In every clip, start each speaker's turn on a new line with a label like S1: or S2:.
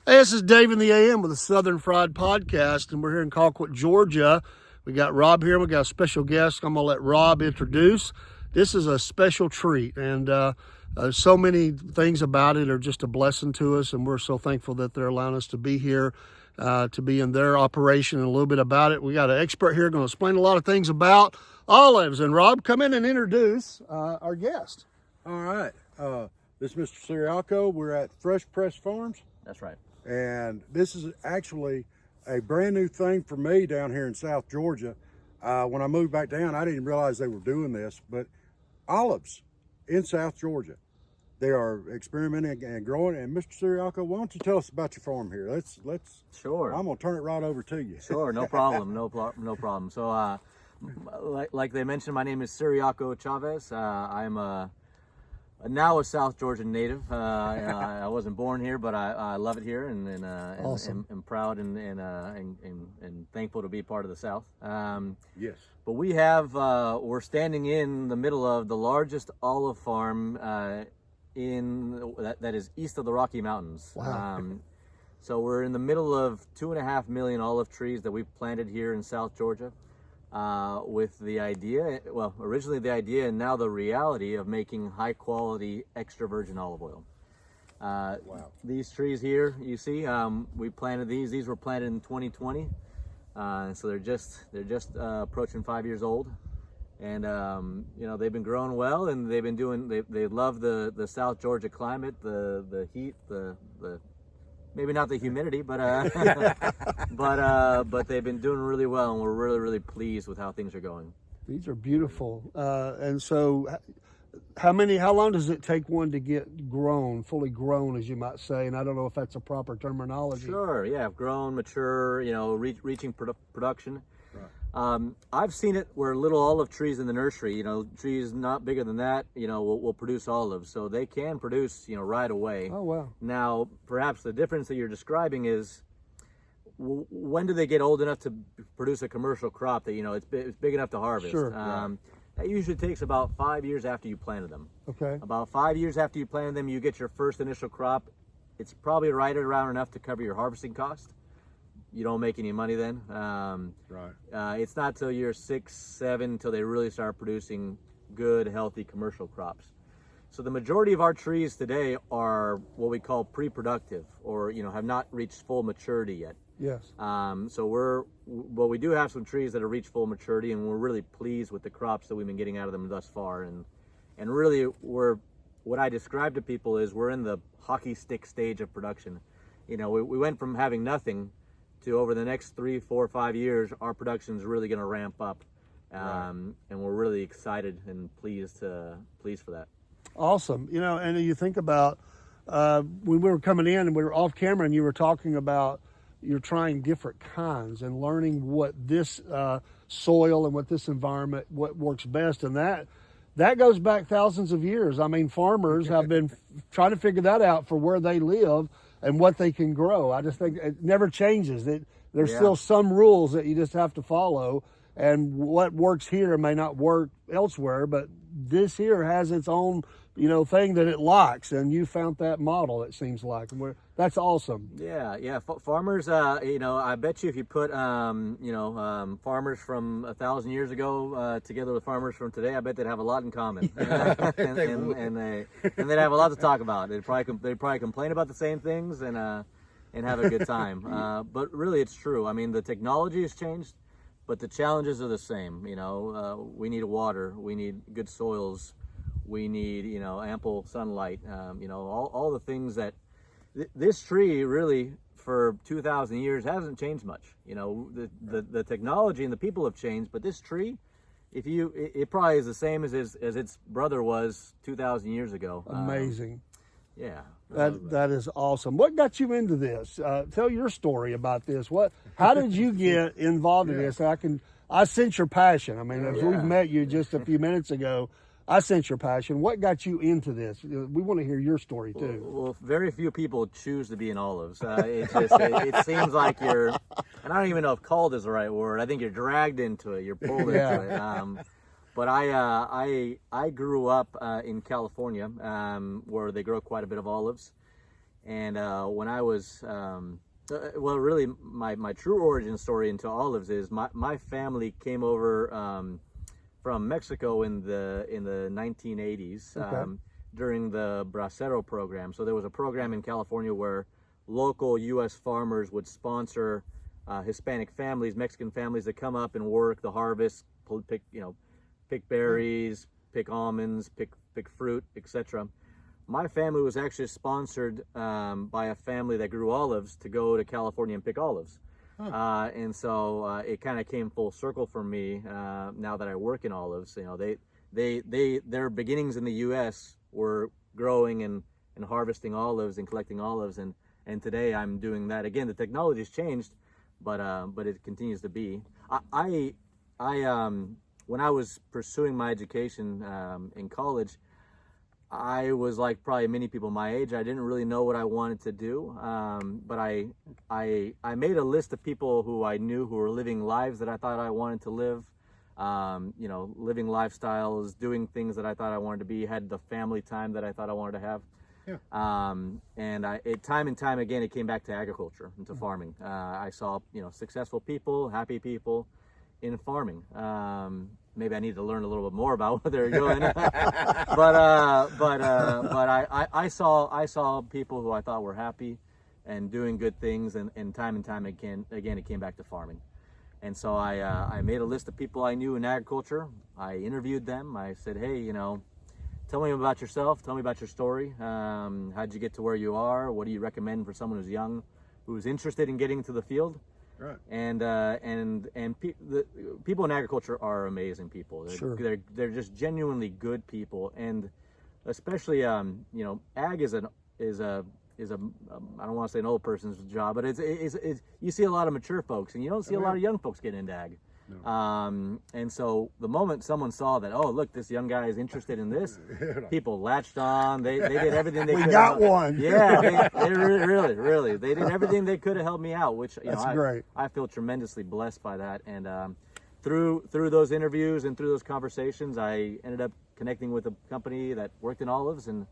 S1: Hey, this is Dave in the AM with the Southern Fried Podcast, and we're here in Colquitt, Georgia. We got Rob here. We got a special guest. I'm going to let Rob introduce. This is a special treat, and so many things about it are just a blessing to us, and we're so thankful that they're allowing us to be here, to be in their operation and a little bit about it. We got an expert here going to explain a lot of things about olives. And Rob, come in and introduce our guest.
S2: All right. This is Mr. Siriaco. We're at Fresh Press Farms.
S3: That's right.
S2: And this is actually a brand new thing for me down here in South Georgia. When I moved back down, I didn't realize they were doing this, but olives in South Georgia. They are experimenting and growing. And Mr. Siriaco, why don't you tell us about your farm here? Let's.
S3: Sure.
S2: I'm gonna turn it right over to you.
S3: Sure, no problem, no problem. So, like they mentioned, my name is Siriaco Chavez. I'm now a South Georgia native. I wasn't born here, but I love it here, and
S1: Awesome.
S3: am proud and thankful to be part of the South.
S2: Yes.
S3: But we're standing in the middle of the largest olive farm that is east of the Rocky Mountains.
S1: Wow.
S3: So we're in the middle of 2.5 million olive trees that we've planted here in South Georgia. With the idea, originally the idea and now the reality of making high quality extra virgin olive oil.
S2: Wow.
S3: These trees here, you see, we planted these. These were planted in 2020, so they're just approaching 5 years old, and they've been growing well, and they've been doing. They love the South Georgia climate, the heat, the maybe not the humidity, but but they've been doing really well, and we're really pleased with how things are going.
S1: These are beautiful. And so how long does it take one to get grown, fully grown, as you might say? And I don't know if that's a proper terminology.
S3: Sure, yeah, grown, mature, reaching production.
S2: Right.
S3: I've seen it where little olive trees in the nursery, trees not bigger than that, will produce olives. So they can produce, right away.
S1: Oh, wow.
S3: Now, perhaps the difference that you're describing is when do they get old enough to produce a commercial crop that, it's big enough to harvest?
S1: Sure.
S3: That usually takes about 5 years after you planted them.
S1: Okay.
S3: About 5 years after you planted them, you get your first initial crop. It's probably right around enough to cover your harvesting cost. You don't make any money then.
S2: Right.
S3: It's not till you're 6, 7 until they really start producing good, healthy commercial crops. So the majority of our trees today are what we call pre-productive, or have not reached full maturity yet.
S1: Yes.
S3: But we do have some trees that have reached full maturity, and we're really pleased with the crops that we've been getting out of them thus far. And really, what I describe to people is we're in the hockey stick stage of production. We went from having nothing to, over the next 3, 4, 5 years, our production is really going to ramp up,
S2: Right.
S3: and we're really excited and pleased for that.
S1: Awesome. And you think about when we were coming in and we were off camera and you were talking about you're trying different kinds and learning what this soil and what this environment, what works best. And that goes back thousands of years. I mean, farmers have been trying to figure that out for where they live and what they can grow. I just think it never changes. There's still some rules that you just have to follow, and what works here may not work elsewhere, but this here has its own, thing that it likes, and you found that model, it seems like, and that's awesome.
S3: Yeah. Farmers, I bet you if you put, farmers from 1,000 years ago together with farmers from today, I bet they'd have a lot in common, and they'd have a lot to talk about. They'd probably complain about the same things and have a good time. But really, it's true. I mean, the technology has changed, but the challenges are the same. We need water, we need good soils, we need ample sunlight. All the things that this tree really for 2,000 years hasn't changed much. The technology and the people have changed, but this tree, it probably is the same as its brother was 2,000 years ago.
S1: Amazing.
S3: Yeah.
S1: That is awesome. What got you into this? Tell your story about this. How did you get involved in this? I sense your passion. I mean, as we've met you just a few minutes ago, I sense your passion. What got you into this? We want to hear your story too.
S3: Well, very few people choose to be in olives. It seems like you're, and I don't even know if called is the right word. I think you're dragged into it. You're pulled into it. But I grew up in California, where they grow quite a bit of olives, And when I was, well, really, my true origin story into olives is my family came over from Mexico in the 1980s during the Bracero program. So there was a program in California where local U.S. farmers would sponsor Hispanic families, Mexican families that come up and work the harvest, pick berries, pick almonds, pick fruit, etc. My family was actually sponsored by a family that grew olives to go to California and pick olives. And so it kind of came full circle for me now that I work in olives. Their beginnings in the U.S. were growing and harvesting olives and collecting olives, and today I'm doing that again. The technology's changed, but it continues to be. I when I was pursuing my education in college, I was like probably many people my age. I didn't really know what I wanted to do, but I made a list of people who I knew who were living lives that I thought I wanted to live. Living lifestyles, doing things that I thought I wanted to be, had the family time that I thought I wanted to have. And time and time again, it came back to agriculture and to farming. I saw, successful people, happy people in farming. Maybe I need to learn a little bit more about what they're doing. but I saw people who I thought were happy and doing good things, and time again, it came back to farming. And so I made a list of people I knew in agriculture. I interviewed them. I said, hey, tell me about yourself. Tell me about your story. How'd you get to where you are? What do you recommend for someone who's young, who's interested in getting to the field?
S2: Right.
S3: And the people in agriculture are amazing people. They're just genuinely good people, and especially ag is a I don't want to say an old person's job, but it's you see a lot of mature folks, and you don't see a lot of young folks get into ag. No. And so the moment someone saw that, oh look, this young guy is interested in this, people latched on. They did everything they could.
S1: We got one.
S3: Yeah, they really they did everything they could to help me out, which
S1: that's great.
S3: I feel tremendously blessed by that. And through those interviews and through those conversations, I ended up connecting with a company that worked in olives, and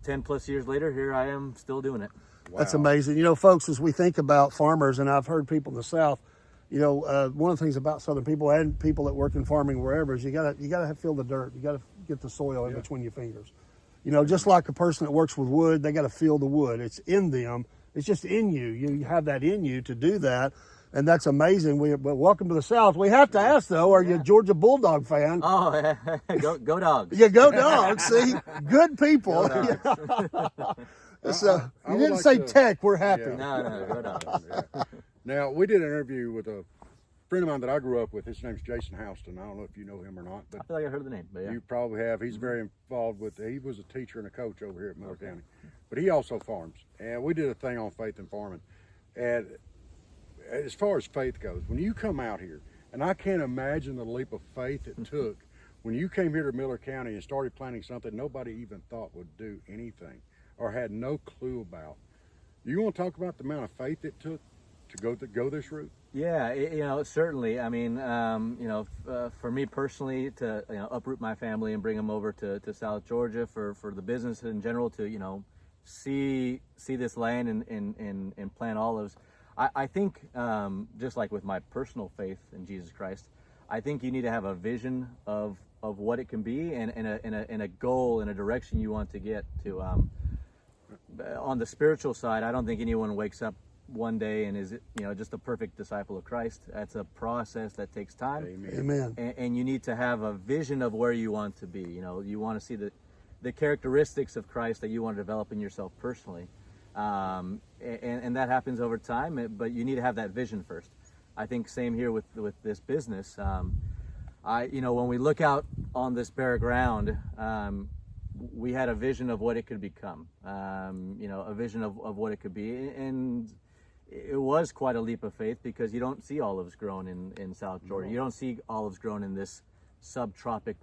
S3: 10 plus years later, here I am still doing it.
S1: Wow. That's amazing. Folks, as we think about farmers, and I've heard people in the South, one of the things about Southern people and people that work in farming wherever is you gotta feel the dirt. You gotta get the soil in between your fingers. Just like a person that works with wood, they gotta feel the wood. It's in them. It's just in you. You have that in you to do that. And that's amazing. But welcome to the South. We have to ask though, are you a Georgia Bulldog fan?
S3: Oh, go Dogs!
S1: Yeah, go Dogs. See, good people. So you didn't say Tech. We're happy.
S2: Yeah.
S3: No, go Dogs.
S2: Yeah. Now we did an interview with a friend of mine that I grew up with. His name's Jason Houston. I don't know if you know him or not, but
S3: I feel like I heard the name. But yeah.
S2: You probably have. He's very involved with. He was a teacher and a coach over here at Miller County, but he also farms. And we did a thing on faith and farming. And as far as faith goes, when you come out here, and I can't imagine the leap of faith it took when you came here to Miller County and started planting something nobody even thought would do anything or had no clue about. You want to talk about the amount of faith it took to go this route?
S3: Yeah, certainly. I mean, for me personally, to uproot my family and bring them over to South Georgia for the business in general, to see this land and plant olives. I think just like with my personal faith in Jesus Christ, I think you need to have a vision of what it can be and a goal and a direction you want to get to. On the spiritual side, I don't think anyone wakes up one day and is just a perfect disciple of Christ. That's a process that takes time.
S1: Amen.
S3: And you need to have a vision of where you want to be. You want to see the characteristics of Christ that you want to develop in yourself personally. And that happens over time, but you need to have that vision first. I think same here with this business. When we look out on this bare ground, we had a vision of what it could become, a vision of what it could be. And it was quite a leap of faith because you don't see olives grown in South Georgia. No. You don't see olives grown in this subtropical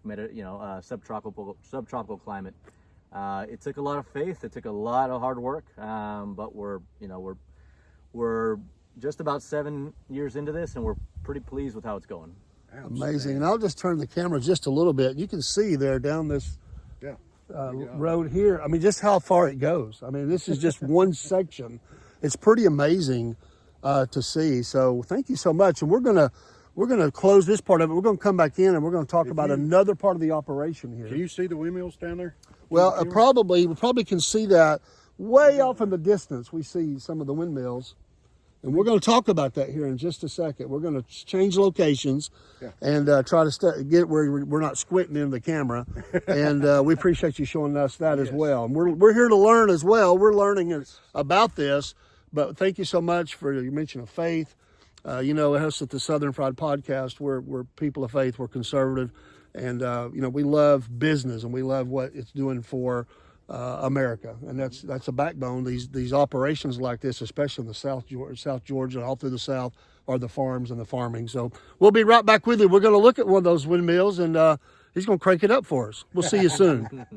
S3: climate. It took a lot of faith. It took a lot of hard work. But we're just about 7 years into this, and we're pretty pleased with how it's going.
S1: Amazing. And I'll just turn the camera just a little bit. You can see there down this road here. I mean, just how far it goes. I mean, this is just one section. It's pretty amazing to see. So thank you so much. And we're gonna close this part of it. We're gonna come back in and we're gonna talk about another part of the operation here.
S2: Can you see the windmills down there?
S1: Well, we probably can see that way off in the distance. We see some of the windmills. And we're going to talk about that here in just a second. We're going to change locations and try to get where we're not squinting in the camera. And we appreciate you showing us that as well. And we're here to learn as well. We're learning about this. But thank you so much for your mention of faith. You know, us at the Southern Fried Podcast, we're people of faith. We're conservative. And, you know, we love business and we love what it's doing for America, and that's a backbone. These operations like this, especially in the South Georgia, all through the South, are the farms and the farming. So we'll be right back with you. We're going to look at one of those windmills, and he's going to crank it up for us. We'll see you soon.